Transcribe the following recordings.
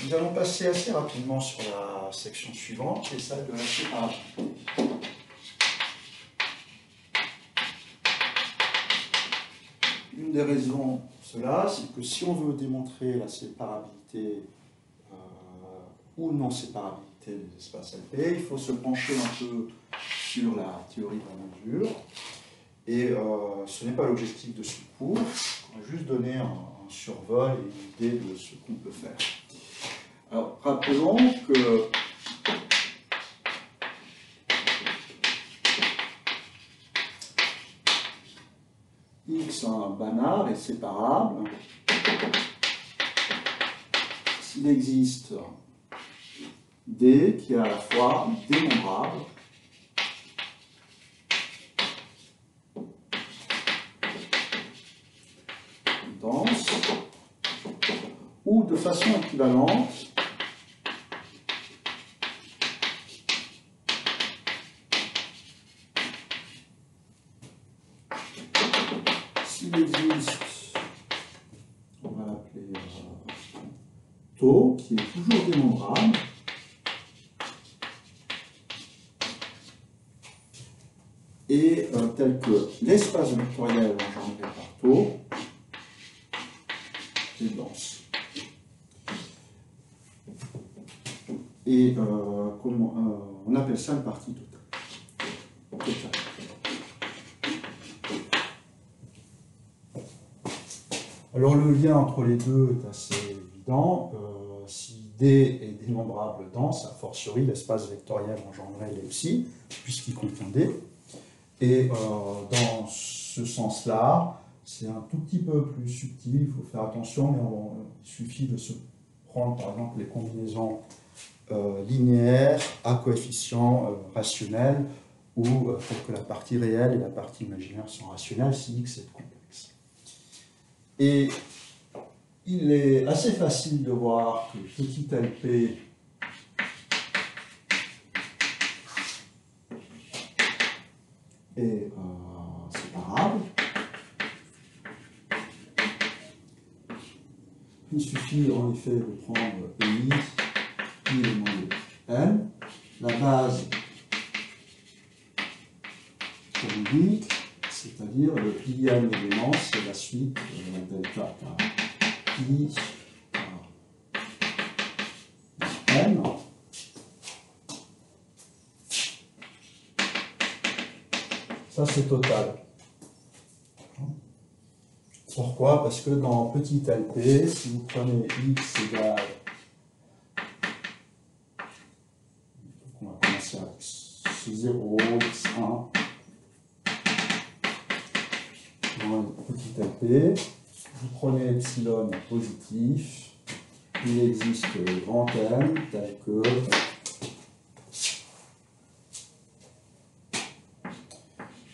Nous allons passer assez rapidement sur la section suivante, qui est celle de la séparabilité. Une des raisons de cela, c'est que si on veut démontrer la séparabilité ou non-séparabilité des espaces LP, il faut se pencher un peu sur la théorie de la mesure. Et ce n'est pas l'objectif de ce cours, on va juste donner un survol et une idée de ce qu'on peut faire. Alors, rappelons que X en banal est séparable s'il existe D qui est à la fois dénombrable dense ou de façon équivalente s'il existe, on va l'appeler taux, qui est toujours dénombrable, et tel que l'espace vectoriel engendré par taux est dense. Et on appelle ça une partie totale. Alors le lien entre les deux est assez évident. Si D est dénombrable dense, a fortiori l'espace vectoriel engendré l'est aussi, puisqu'il contient D. Et dans ce sens-là, c'est un tout petit peu plus subtil, il faut faire attention, mais il suffit de se prendre par exemple les combinaisons linéaires à coefficients rationnels, où pour que la partie réelle et la partie imaginaire sont rationnelles, si X est complexe. Et il est assez facile de voir que petit LP est séparable. Il suffit en effet de prendre I, élément de N, la base pour unique, c'est-à-dire le ième élément, c'est la suite delta K I N. Ça, c'est total. Pourquoi? Parce que dans petit LP, si vous prenez X égale, on va commencer avec X0, X1, dans petit LP, vous prenez epsilon positif, il existe grand N tel que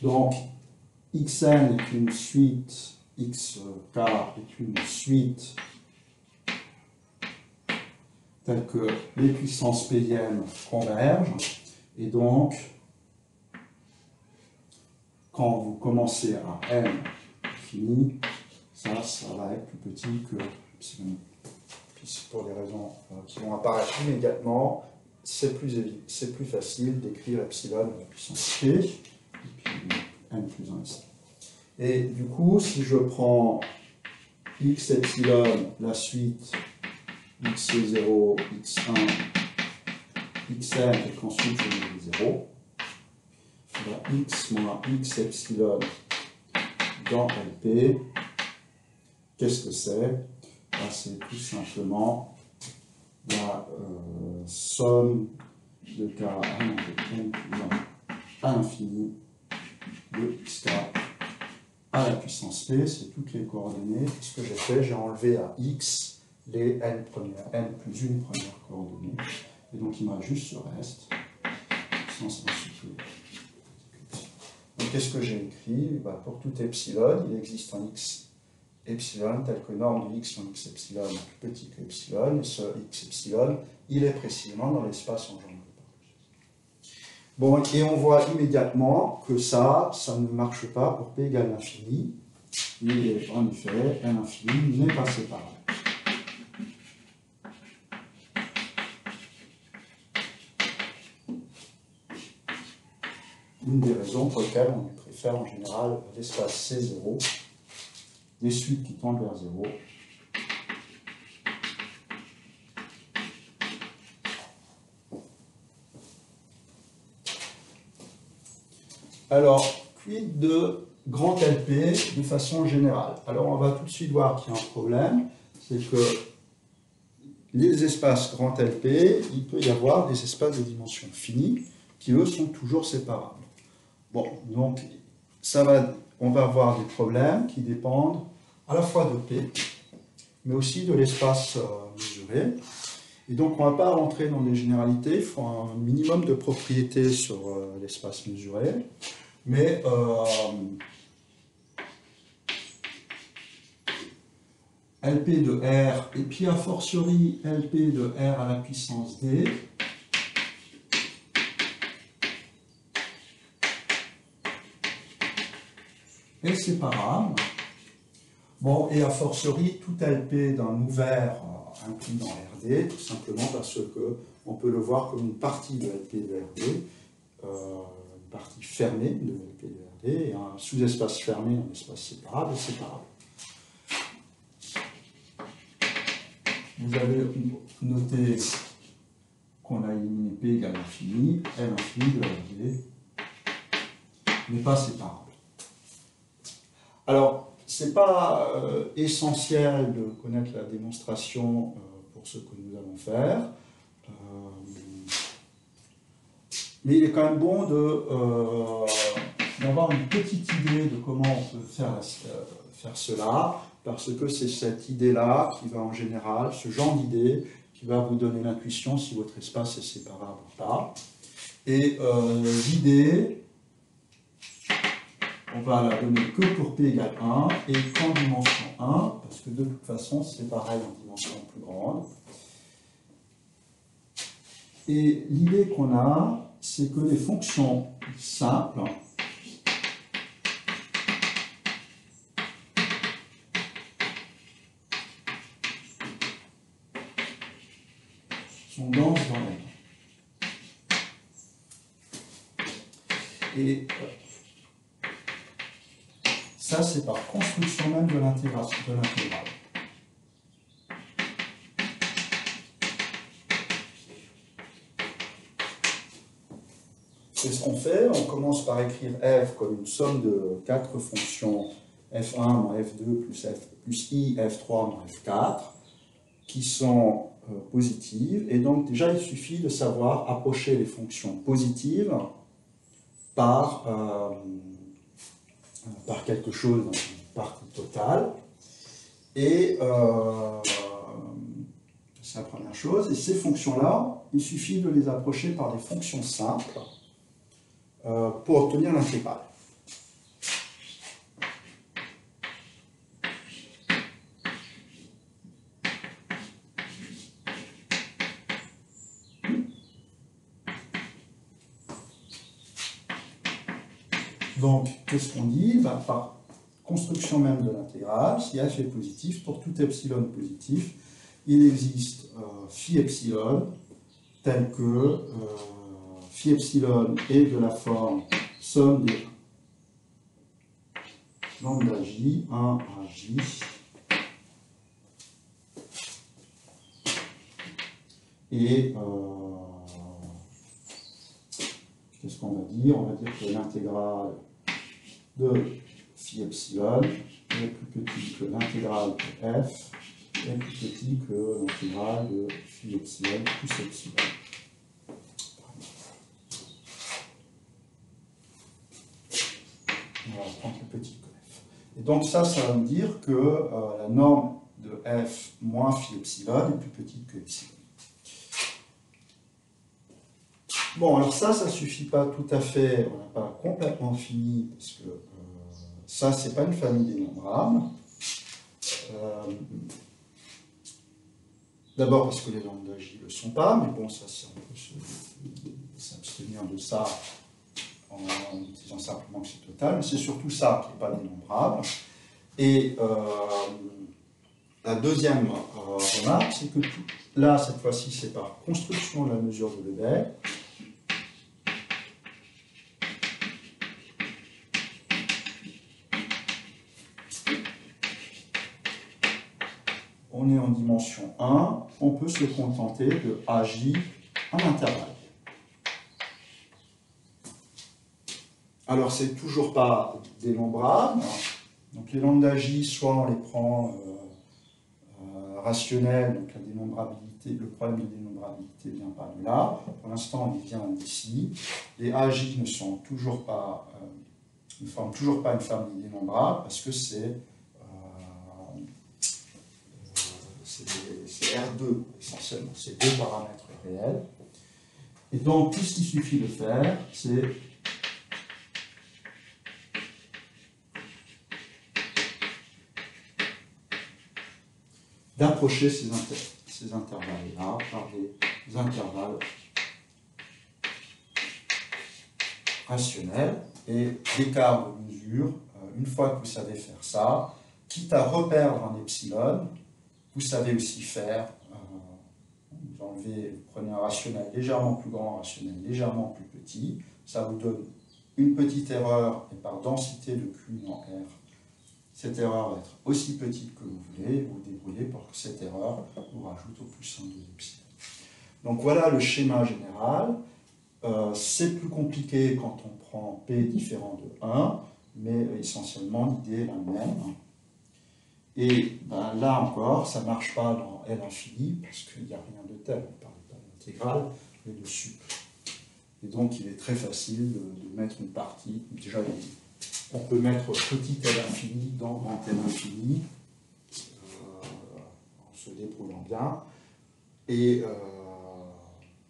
donc Xn est une suite, Xk est une suite telle que les puissances pn convergent, et donc quand vous commencez à n infini, ça va être plus petit que epsilon. Puis pour des raisons qui vont apparaître immédiatement, c'est plus facile d'écrire epsilon à la puissance p, et puis n plus 1 ici. Et du coup, si je prends x epsilon, la suite x0, x1, xn, et qu'ensuite je mets 0, x moins x epsilon dans LP, qu'est-ce que c'est? C'est tout simplement la somme de k avec n plus 1 à l'infini de xk à la puissance p, c'est toutes les coordonnées. Ce que j'ai fait, j'ai enlevé à x les n plus une première coordonnée. Et donc il me reste juste ce reste. Donc qu'est-ce que j'ai écrit? Pour tout epsilon, il existe un x epsilon tel que norme de x sur x epsilon est plus petit que epsilon, et ce x epsilon, il est précisément dans l'espace engendré. Bon, et on voit immédiatement que ça ne marche pas pour p égale l'infini. Et en effet, n infini n'est pas séparable. une des raisons pour lesquelles on préfère en général l'espace C0, des suites qui tendent vers 0. Alors, quid de grand LP de façon générale? Alors, on va tout de suite voir qu'il y a un problème, c'est que les espaces grand LP, il peut y avoir des espaces de dimension finie qui, eux, sont toujours séparables. Bon, donc, on va avoir des problèmes qui dépendent à la fois de P, mais aussi de l'espace mesuré. Et donc, on ne va pas rentrer dans des généralités, il faut un minimum de propriétés sur l'espace mesuré. Mais LP de R, et puis a fortiori LP de R à la puissance D, est séparable. Bon, et a fortiori tout LP d'un ouvert inclus dans RD, tout simplement parce qu'on peut le voir comme une partie de LP de RD, une partie fermée de LP de RD, et un sous-espace fermé, un espace séparable est séparable. Vous avez noté qu'on a éliminé P égale l'infini, L infini de RD n'est pas séparable. Alors, ce n'est pas essentiel de connaître la démonstration pour ce que nous allons faire, mais il est quand même bon d'avoir une petite idée de comment on peut faire cela, parce que c'est cette idée-là qui va en général, ce genre d'idée, qui va vous donner l'intuition si votre espace est séparable ou pas. Et l'idée, on va la donner que pour P égale 1 et qu'en dimension 1, parce que de toute façon, c'est pareil en dimension plus grande. Et l'idée qu'on a, c'est que les fonctions simples sont denses dans M. Et ça, c'est par construction même de l'intégrale. C'est ce qu'on fait. On commence par écrire f comme une somme de 4 fonctions f1 moins f2 plus i f3 moins f4 qui sont positives. Et donc déjà, il suffit de savoir approcher les fonctions positives par quelque chose, une partie totale. Et c'est la première chose. Et ces fonctions-là, il suffit de les approcher par des fonctions simples pour obtenir l'intégrale. Donc, qu'est-ce qu'on dit? Par construction même de l'intégrale, si f est positif, pour tout epsilon positif, il existe phi epsilon tel que phi epsilon est de la forme somme des lambda j, 1 à j, et qu'est-ce qu'on va dire? On va dire que l'intégrale de phi epsilon est plus petit que l'intégrale de f est plus petit que l'intégrale de phi epsilon plus epsilon. On va prendre le petit que f. Et donc ça va me dire que la norme de f moins phi epsilon est plus petite que epsilon. Bon, alors ça ne suffit pas tout à fait, on n'a pas complètement fini, parce que ça, ce n'est pas une famille dénombrable. D'abord parce que les lambda j ne le sont pas, mais bon, ça, on peut s'abstenir de ça en disant simplement que c'est total, mais c'est surtout ça qui n'est pas dénombrable. Et la deuxième remarque, c'est que là, cette fois-ci, c'est par construction de la mesure de Lebesgue. on est en dimension 1, on peut se contenter de AJ en intervalle. Alors, c'est toujours pas dénombrable. Donc, les lambda J, soit on les prend rationnels, donc la dénombrabilité, le problème de dénombrabilité ne vient pas de là. Pour l'instant, il vient d'ici. Les AJ ne sont toujours pas, ne forment toujours pas une famille dénombrable parce que c'est R2 essentiellement, c'est deux paramètres réels. Et donc, tout ce qu'il suffit de faire, c'est d'approcher ces intervalles-là par des intervalles rationnels et d'écart de mesure. Une fois que vous savez faire ça, quitte à reperdre un epsilon, vous savez aussi faire, vous prenez un rationnel légèrement plus grand, un rationnel légèrement plus petit, ça vous donne une petite erreur, et par densité de Q dans R, cette erreur va être aussi petite que vous voulez, vous vous débrouillez pour que cette erreur vous rajoute au plus 1 de epsilon. Donc voilà le schéma général. C'est plus compliqué quand on prend P différent de 1, mais essentiellement l'idée est la même. Et ben, là encore, ça ne marche pas dans L infini, parce qu'il n'y a rien de tel, on ne parle pas d'intégrale, mais de sup. Et donc il est très facile de mettre une partie, déjà on peut mettre petit L infini dans grand L infini, en se débrouillant bien, et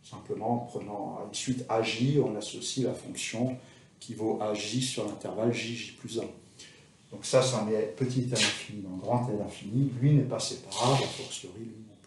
simplement en prenant une suite AJ, on associe la fonction qui vaut AJ sur l'intervalle JJ plus 1. Donc ça met petit L infini dans grand L infini, lui n'est pas séparable, a fortiori lui non plus.